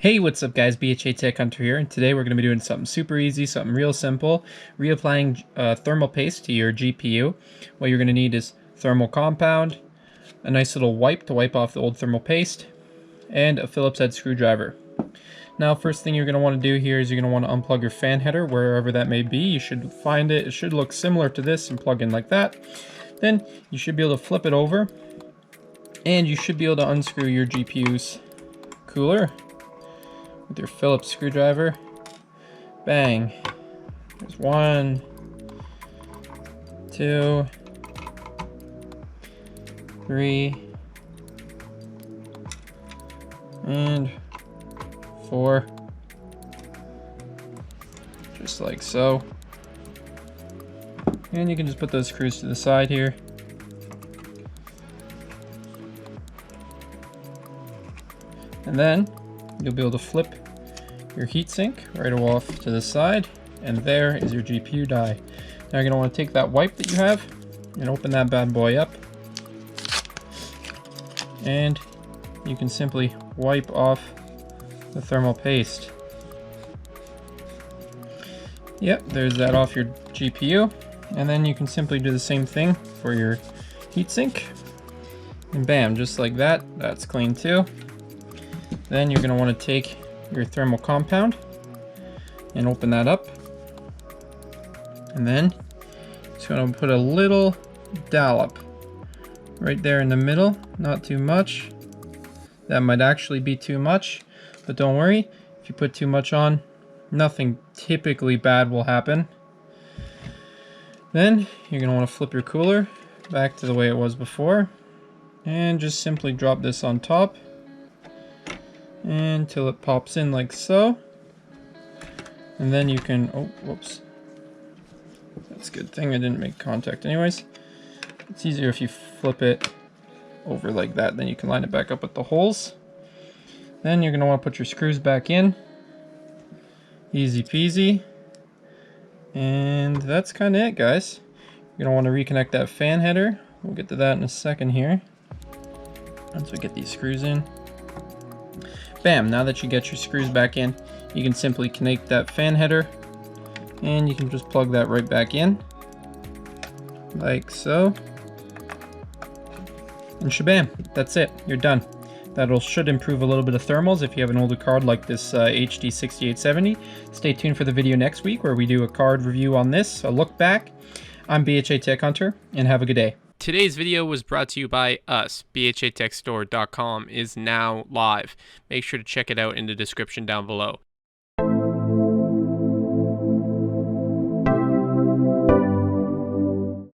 Hey, what's up guys, BHATech Hunter here, and today we're going to be doing something super easy, something real simple, reapplying thermal paste to your GPU. What you're going to need is thermal compound, a nice little wipe to wipe off the old thermal paste, and a Phillips head screwdriver. Now first thing you're going to want to do here is you're going to want to unplug your fan header wherever that may be. You should find it, it should look similar to this and plug in like that. Then you should be able to flip it over, and you should be able to unscrew your GPU's cooler with your Phillips screwdriver. Bang. There's 1, 2, 3, and 4. Just like so. And you can just put those screws to the side here. And then you'll be able to flip your heatsink right off to the side, and there is your GPU die. Now you're going to want to take that wipe that you have and open that bad boy up, and you can simply wipe off the thermal paste. Yep, there's that off your GPU, and then you can simply do the same thing for your heatsink, and bam, just like that, that's clean too. Then you're going to want to take your thermal compound and open that up, and then just going to put a little dollop right there in the middle, not too much. That might actually be too much, but don't worry, if you put too much on, nothing typically bad will happen. Then you're going to want to flip your cooler back to the way it was before, and just simply drop this on top until it pops in like so. And then you can, oh, whoops. That's a good thing I didn't make contact anyways. It's easier if you flip it over like that, then you can line it back up with the holes. Then you're going to want to put your screws back in. Easy peasy. And that's kind of it, guys. You're going to want to reconnect that fan header. We'll get to that in a second here, once we get these screws in. Bam, now that you get your screws back in, you can simply connect that fan header, and you can just plug that right back in, like so. And shabam, that's it, you're done. That'll should improve a little bit of thermals if you have an older card like this HD 6870. Stay tuned for the video next week where we do a card review on this, a look back. I'm BHATech Hunter, and have a good day. Today's video was brought to you by us. BHATechstore.com is now live. Make sure to check it out in the description down below.